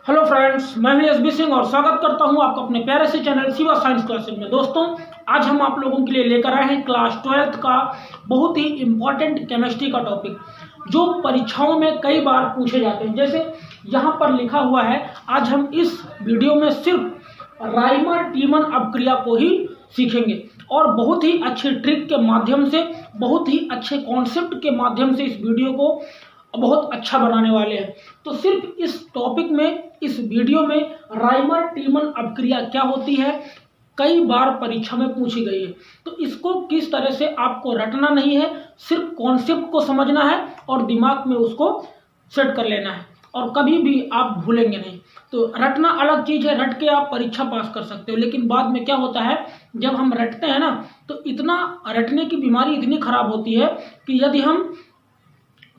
Hello friends, मैं हूं SB Singh और स्वागत करता हूं आपका अपने प्यारे से चैनल शिवा साइंस क्लासेस में। दोस्तों, आज हम आप लोगों के लिए लेकर आए हैं क्लास 12th का बहुत ही इम्पोर्टेंट केमिस्ट्री का टॉपिक, जो परीक्षाओं में कई बार पूछे जाते हैं। जैसे यहाँ पर लिखा हुआ है, आज हम इस वीडियो में सिर्फ राइमर टीमन अपक्रिया को ही सीखेंगे और बहुत ही अच्छे ट्रिक के माध्यम से, बहुत ही अच्छे कॉन्सेप्ट के माध्यम से इस वीडियो को बहुत अच्छा बनाने वाले हैं। तो सिर्फ इस टॉपिक में, इस वीडियो में राइमर टीमन अपक्रिया क्या होती है, कई बार परीक्षा में पूछी गई है। तो इसको किस तरह से आपको रटना नहीं है, सिर्फ कॉन्सेप्ट को समझना है और दिमाग में उसको सेट कर लेना है और कभी भी आप भूलेंगे नहीं। तो रटना अलग चीज़ है, रट के आप परीक्षा पास कर सकते हो, लेकिन बाद में क्या होता है, जब हम रटते हैं ना, तो इतना रटने की बीमारी इतनी खराब होती है कि यदि हम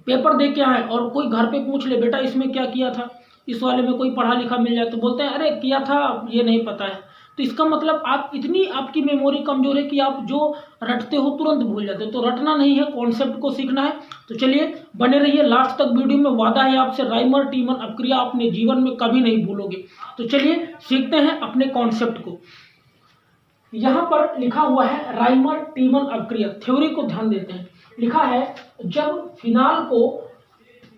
पेपर दे के आए और कोई घर पे पूछ ले, बेटा इसमें क्या किया था, इस वाले में कोई पढ़ा लिखा मिल जाए तो बोलते हैं अरे किया था, ये नहीं पता है। तो इसका मतलब आप इतनी, आपकी मेमोरी कमजोर है कि आप जो रटते हो तुरंत भूल जाते हो। तो रटना नहीं है, कॉन्सेप्ट को सीखना है। तो चलिए बने रहिए लास्ट तक वीडियो में। वादा है आपसे, राइमर टीमन अपक्रिया अपने जीवन में कभी नहीं भूलोगे। तो चलिए सीखते हैं अपने कॉन्सेप्ट को। यहाँ पर लिखा हुआ है राइमर टीमन अपक्रिया, थ्योरी को ध्यान देते हैं। लिखा है, जब फिनाल को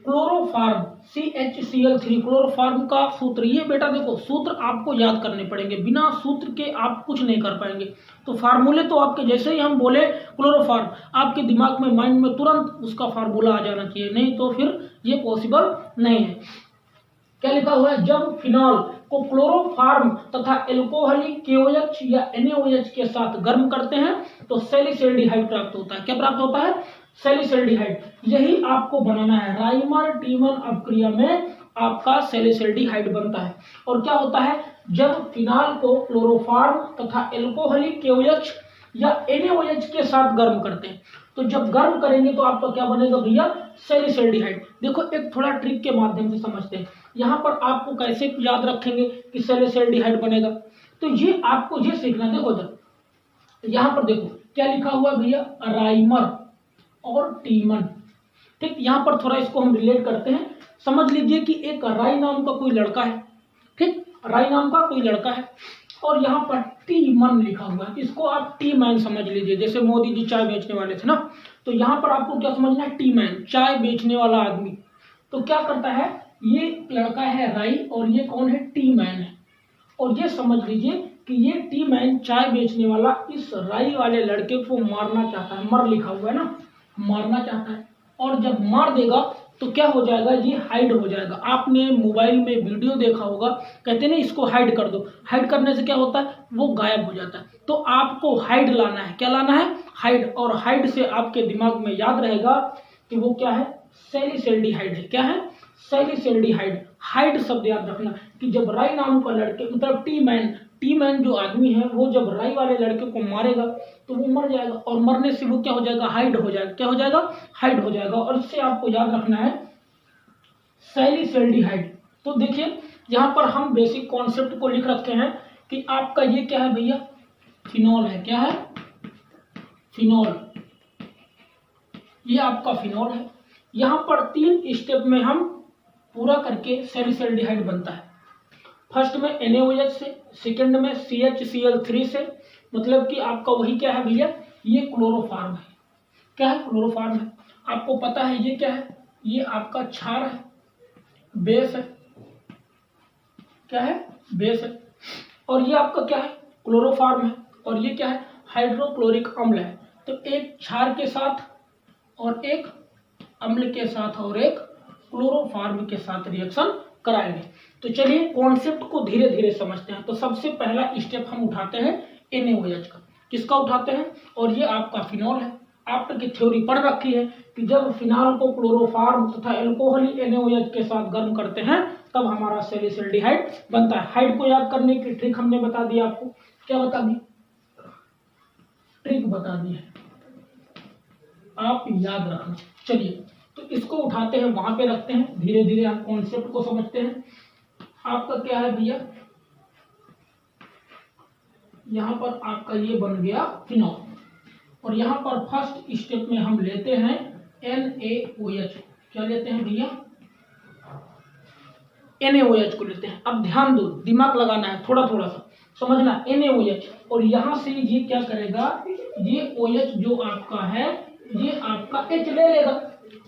क्लोरोफॉर्म CHCl3, क्लोरोफॉर्म का सूत्र, ये बेटा देखो सूत्र आपको याद करने पड़ेंगे, बिना सूत्र के आप कुछ नहीं कर पाएंगे। तो फार्मूले तो आपके, जैसे ही हम बोले क्लोरोफॉर्म, आपके दिमाग में, माइंड में तुरंत उसका फार्मूला आ जाना चाहिए, नहीं तो फिर ये पॉसिबल नहीं है। क्या लिखा हुआ है, जब फिनॉल को क्लोरोफॉर्म तथा एल्कोहलिक KOH या NaOH के साथ गर्म करते हैं तो सैलिसैल्डिहाइड प्राप्त होता है। क्या प्राप्त होता है? सैलिसैल्डिहाइड। यही आपको बनाना है। राइमर टीमन अपक्रिया में आपका सैलिसैल्डिहाइड बनता है। और क्या होता है, जब फिनॉल को क्लोरोफॉर्म तथा एल्कोहलिक KOH या NaOH के साथ गर्म करते हैं, तो जब गर्म करेंगे तो आपका क्या बनेगा भैया? सैलिसैल्डिहाइड। देखो एक थोड़ा ट्रिक के माध्यम से समझते हैं। यहाँ पर आपको कैसे याद रखेंगे कि सैलिसैल्डिहाइड बनेगा, तो ये आपको ये सीखना। देखो जब यहाँ पर देखो क्या लिखा हुआ है भैया, राइमर और टीमन। ठीक, यहाँ पर थोड़ा इसको हम रिलेट करते हैं। समझ लीजिए कि एक राय नाम का कोई लड़का है, ठीक, राय नाम का कोई लड़का है और यहाँ पर टीमन लिखा हुआ है। इसको आप टी मैन समझ लीजिए, जैसे मोदी जी चाय बेचने वाले थे ना, तो यहाँ पर आपको क्या समझना है, टी मैन, चाय बेचने वाला आदमी। तो क्या करता है, ये लड़का है राई और ये कौन है, टी मैन है। और ये समझ लीजिए कि ये टी मैन, चाय बेचने वाला, इस राई वाले लड़के को मारना चाहता है। मर लिखा हुआ है ना, मारना चाहता है। और जब मार देगा तो क्या हो जाएगा, ये हाइड हो जाएगा। आपने मोबाइल में वीडियो देखा होगा, कहते ना इसको हाइड कर दो। हाइड करने से क्या होता है, वो गायब हो जाता है। तो आपको हाइड लाना है। क्या लाना है? हाइड। और हाइड से आपके दिमाग में याद रहेगा कि वो क्या है, सैलिसैल्डिहाइड है। क्या है? सैलिसैल्डिहाइड। हाइड शब्द याद रखना कि जब राई नाम का लड़के, मतलब टी मैन जो आदमी है, वो जब राई वाले लड़के को मारेगा तो वो मर जाएगा और मरने से वो क्या हो जाएगा, हाइड हो जाएगा। क्या हो जाएगा? हाइड हो जाएगा। और इससे आपको याद रखना है सैलिसैल्डिहाइड। तो देखिए यहाँ पर हम बेसिक कॉन्सेप्ट को लिख रखे हैं कि आपका ये क्या है भैया, फिनॉल है। क्या है? फिनॉल। ये आपका फिनॉल है। यहाँ पर 3 स्टेप में हम पूरा करके सैलिसैल्डिहाइड बनता है। फर्स्ट में NaOH से, सेकंड में CHCl3 से, मतलब कि आपका वही क्या है भैया, ये क्लोरोफॉर्म है। क्या है? क्लोरोफॉर्म है। आपको पता है ये क्या है, ये आपका क्षार है, बेस है। क्या है? बेस है। और ये आपका क्या है, क्लोरोफॉर्म है। और ये क्या है, हाइड्रोक्लोरिक अम्ल है। तो एक क्षार के साथ और एक अम्ल के साथ और एक क्लोरोफॉर्म के साथ रिएक्शन कराएंगे। तो चलिए कॉन्सेप्ट को धीरे धीरे समझते हैं। तो सबसे पहला स्टेप हम उठाते हैं NaOH का। किसका उठाते हैं? और ये आपका फिनॉल है। आपकी थ्योरी पढ़ रखी है कि जब फिनॉल को क्लोरोफॉर्म तथा एल्कोहलिक NaOH के साथ गर्म करते हैं तब हमारा सैलिसैल्डिहाइड बनता है। हाइड को याद करने की ट्रिक हमने बता दी आपको। क्या बता दी? ट्रिक बता दी है, आप याद रखना। चलिए तो इसको उठाते हैं, वहां पे रखते हैं, धीरे धीरे हम कॉन्सेप्ट को समझते हैं। आपका क्या है भैया, यहाँ पर आपका ये बन गया फिनॉल। और यहाँ पर फर्स्ट स्टेप में हम लेते हैं NaOH। क्या लेते हैं भैया? NaOH को लेते हैं। अब ध्यान दो, दिमाग लगाना है, थोड़ा थोड़ा सा समझना। NaOH और यहाँ से ये क्या करेगा, ये OH जो आपका है ये आपका H ले लेगा,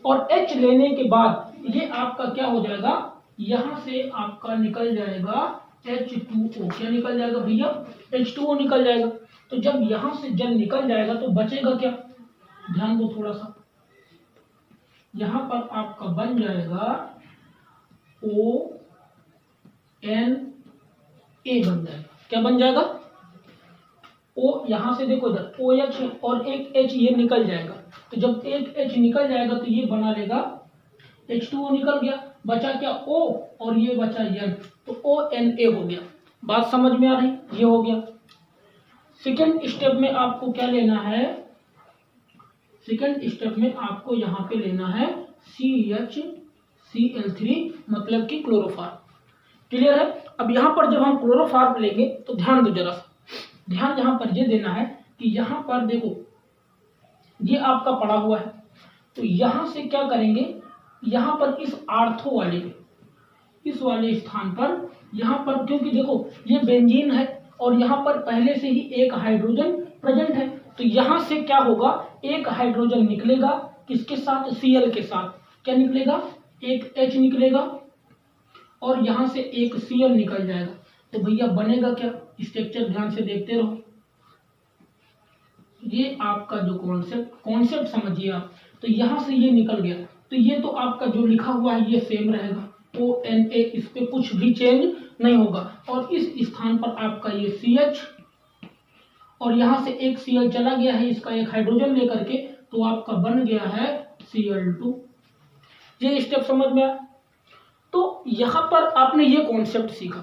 और H लेने के बाद ये आपका क्या हो जाएगा, यहाँ से आपका निकल जाएगा H2O। क्या निकल जाएगा भैया, H2O निकल जाएगा। तो जब यहाँ से जल निकल जाएगा तो बचेगा क्या, ध्यान दो थोड़ा सा, यहाँ पर आपका बन जाएगा ONA बन जाएगा। क्या बन जाएगा, O यहाँ से देखो इधर OH और एक H ये निकल जाएगा। तो जब एक H निकल जाएगा तो ये बना लेगा H2O, निकल गया, बचा क्या O और ये बचा N, तो ONA हो गया। बात समझ में आ रही, ये हो गया। सेकेंड स्टेप में आपको क्या लेना है, सेकेंड स्टेप में आपको यहाँ पे लेना है CHCl3 मतलब कि क्लोरोफार्म। क्लियर है। अब यहाँ पर जब हम क्लोरोफार्म लेंगे तो ध्यान दो जरा सा, ध्यान यहाँ पर ये देना है कि यहाँ पर देखो ये आपका पड़ा हुआ है, तो यहाँ से क्या करेंगे, यहाँ पर इस आर्थो वाले इस वाले स्थान पर, यहाँ पर क्योंकि देखो ये बेंजीन है और यहाँ पर पहले से ही एक हाइड्रोजन प्रेजेंट है, तो यहाँ से क्या होगा, एक हाइड्रोजन निकलेगा किसके साथ, Cl के साथ। क्या निकलेगा, एक H निकलेगा और यहाँ से एक Cl निकल जाएगा। तो भैया बनेगा क्या, स्ट्रक्चर ध्यान से देखते रहो। ये आपका जो कॉन्सेप्ट समझिए आप, तो यहाँ से ये निकल गया, तो ये तो आपका जो लिखा हुआ है ये सेम रहेगा ONA, इस पे कुछ भी चेंज नहीं होगा। और इस स्थान पर आपका ये CH और यहाँ से एक Cl चला गया है, इसका एक हाइड्रोजन लेकर के, तो आपका बन गया है Cl2। ये स्टेप समझ में आया। तो यहाँ पर आपने ये कॉन्सेप्ट सीखा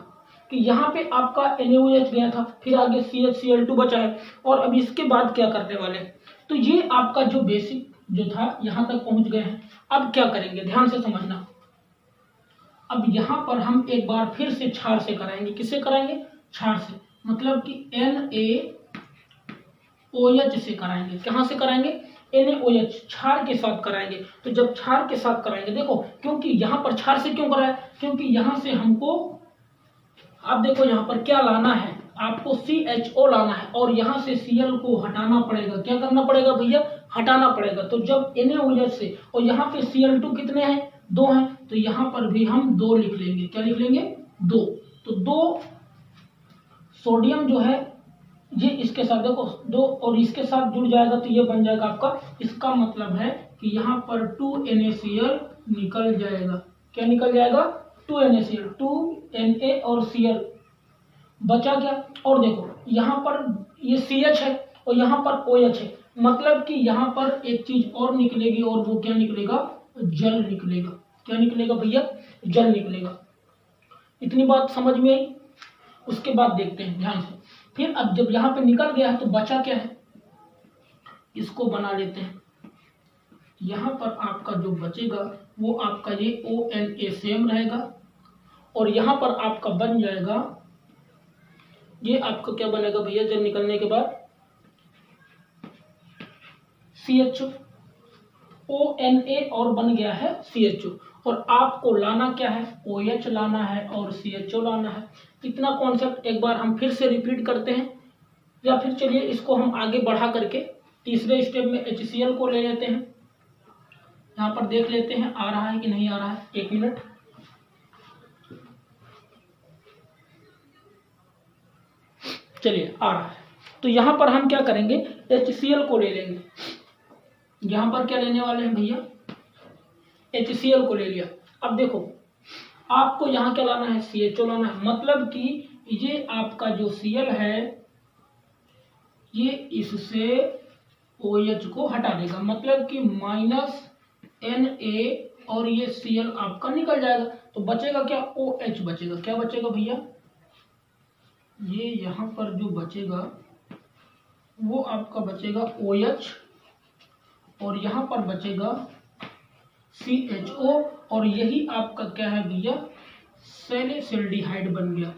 कि यहाँ पे आपका NaOH गया था, फिर आगे CHCl2 बचा है, और अब इसके बाद क्या करने वाले हैं। तो ये आपका जो बेसिक जो था यहाँ तक पहुँच गए हैं। अब क्या करेंगे, ध्यान से समझना। अब यहाँ पर हम एक बार फिर से क्षार से कराएंगे। किससे कराएंगे, क्षार से, मतलब कि NaOH से कराएंगे। कहाँ से कराएंगे, NaOH क्षार के साथ कराएंगे। तो जब क्षार के साथ कराएंगे, देखो क्योंकि यहाँ पर क्षार से क्यों कराया, क्योंकि यहाँ से हमको, आप देखो यहाँ पर क्या लाना है, आपको CHO लाना है और यहाँ से Cl को हटाना पड़ेगा। क्या करना पड़ेगा भैया, हटाना पड़ेगा। तो जब NaOH से, और यहाँ पे Cl2 कितने हैं, 2 हैं, तो यहाँ पर भी हम 2 लिख लेंगे। क्या लिख लेंगे, 2। तो 2 सोडियम जो है ये इसके साथ देखो 2 और इसके साथ जुड़ जाएगा, तो ये बन जाएगा आपका, इसका मतलब है कि यहाँ पर 2NaCl निकल जाएगा। क्या निकल जाएगा, 2NaCl, 2Na और Cl बचा क्या। और देखो यहाँ पर ये CH है और यहाँ पर OH है, मतलब कि यहाँ पर एक चीज और निकलेगी, और वो क्या निकलेगा, जल निकलेगा। क्या निकलेगा भैया, जल निकलेगा। इतनी बात समझ में आई। उसके बाद देखते हैं ध्यान से। फिर अब जब यहाँ पे निकल गया है तो बचा क्या है, इसको बना लेते हैं। यहाँ पर आपका जो बचेगा वो आपका ये ONA सेम रहेगा, और यहाँ पर आपका बन जाएगा, ये आपका क्या बनेगा भैया, जल निकलने के बाद CHO, ONA और बन गया है CHO, और आपको लाना क्या है, OH लाना है और CHO लाना है। इतना कॉन्सेप्ट एक बार हम फिर से रिपीट करते हैं, या फिर चलिए इसको हम आगे बढ़ा करके तीसरे स्टेप में HCl को ले लेते हैं। यहाँ पर देख लेते हैं आ रहा है कि नहीं आ रहा है, 1 मिनट। चलिए आ रहा है। तो यहाँ पर हम क्या करेंगे, HCl को ले लेंगे। यहाँ पर क्या लेने वाले हैं भैया, HCl को ले लिया। अब देखो आपको यहाँ क्या लाना है, CHO लाना है, मतलब कि ये आपका जो Cl है ये इससे OH को हटा देगा, मतलब कि -Na और ये Cl आपका निकल जाएगा। तो बचेगा क्या, OH बचेगा। क्या बचेगा भैया, ये यहाँ पर जो बचेगा वो आपका बचेगा OH, और यहाँ पर बचेगा CHO, और यही आपका क्या है भैया, सैलिसिल्डिहाइड बन गया।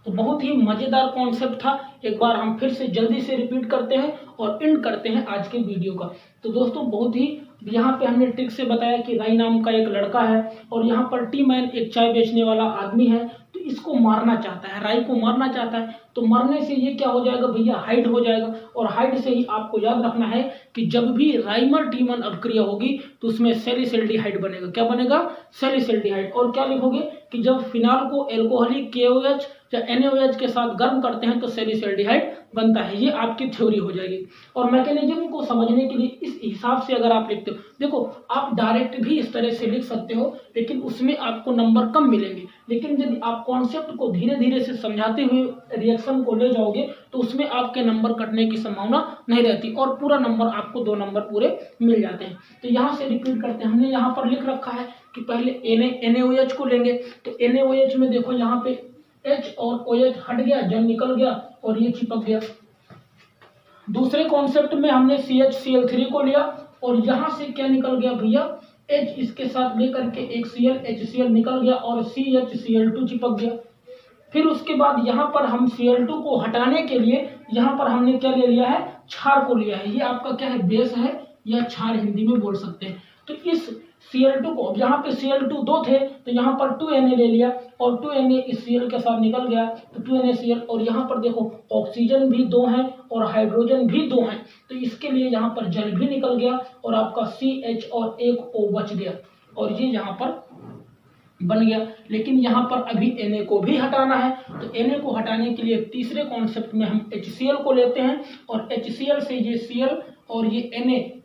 तो बहुत ही मज़ेदार कॉन्सेप्ट था। एक बार हम फिर से जल्दी से रिपीट करते हैं और एंड करते हैं आज के वीडियो का। तो दोस्तों बहुत ही यहाँ पे हमने ट्रिक से बताया कि राय नाम का एक लड़का है और यहाँ पर टी मैन एक चाय बेचने वाला आदमी है, तो इसको मारना चाहता है, राय को मारना चाहता है। तो मरने से ये क्या हो जाएगा भैया, हाइड हो जाएगा। और हाइड से ही आपको याद रखना है कि जब भी राइमर टीमन अभिक्रिया होगी तो उसमें सैलिसिल्डिहाइड बनेगा। क्या बनेगा? सैलिसिल्डिहाइड। और क्या लिखोगे कि जब फिनाल को एल्कोहलिक KOH या NaOH के साथ गर्म करते हैं तो सैलिसिल्डिहाइड बनता है। ये आपकी थ्योरी हो जाएगी। और मैकेनिज्म को समझने के लिए इस हिसाब से अगर आप लिखते हो, देखो आप डायरेक्ट भी इस तरह से लिख सकते हो लेकिन उसमें आपको नंबर कम मिलेंगे। लेकिन यदि आप कॉन्सेप्ट को धीरे धीरे से समझाते हुए रिएक्शन को ले जाओगे तो उसमें आपके नंबर कटने की संभावना नहीं रहती और पूरा नंबर आपको 2 नंबर पूरे मिल जाते हैं। तो यहाँ से रिपीट करते हैं। हमने यहाँ पर लिख रखा है कि पहले NaOH को लेंगे। तो NaOH में देखो यहाँ पे H और OH हट गया, जंग निकल गया और ये चिपक गया। दूसरे कॉन्सेप्ट में हमने CHCl3 को लिया और यहाँ से क्या निकल गया भैया, H इसके साथ लेकर के एक Cl HCl निकल गया और CHCl2 चिपक गया। फिर उसके बाद यहाँ पर हम Cl2 को हटाने के लिए यहाँ पर हमने क्या ले लिया है, क्षार को लिया है। ये आपका क्या है, बेस है या क्षार हिंदी में बोल सकते हैं। तो इस Cl2 को, अब यहाँ पे Cl2 2 थे तो यहाँ पर 2Na ले लिया और 2Na इस Cl के साथ निकल गया तो 2NaCl। और यहाँ पर देखो ऑक्सीजन भी 2 हैं और हाइड्रोजन भी 2 हैं तो इसके लिए यहाँ पर जल भी निकल गया और आपका CH और एक O बच गया और ये यहाँ पर बन गया। लेकिन यहाँ पर अभी Na को भी हटाना है। तो Na को हटाने के लिए तीसरे कॉन्सेप्ट में हम HCl को लेते हैं और HCl से ये Cl और ये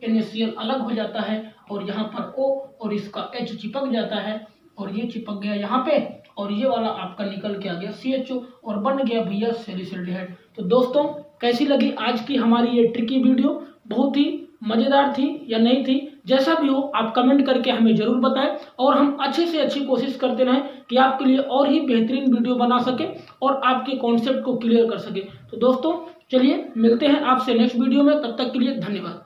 NaCl अलग हो जाता है और यहाँ पर O और इसका H चिपक जाता है और ये चिपक गया यहाँ पे और ये वाला आपका निकल के आ गया CHO और बन गया भैया सैलिसिल्डिहाइड। तो दोस्तों कैसी लगी आज की हमारी ये ट्रिकी वीडियो? बहुत ही मज़ेदार थी या नहीं थी? जैसा भी हो आप कमेंट करके हमें ज़रूर बताएं और हम अच्छे से अच्छी कोशिश करते रहें कि आपके लिए और ही बेहतरीन वीडियो बना सके और आपके कॉन्सेप्ट को क्लियर कर सके। तो दोस्तों चलिए मिलते हैं आपसे नेक्स्ट वीडियो में, तब तक के लिए धन्यवाद।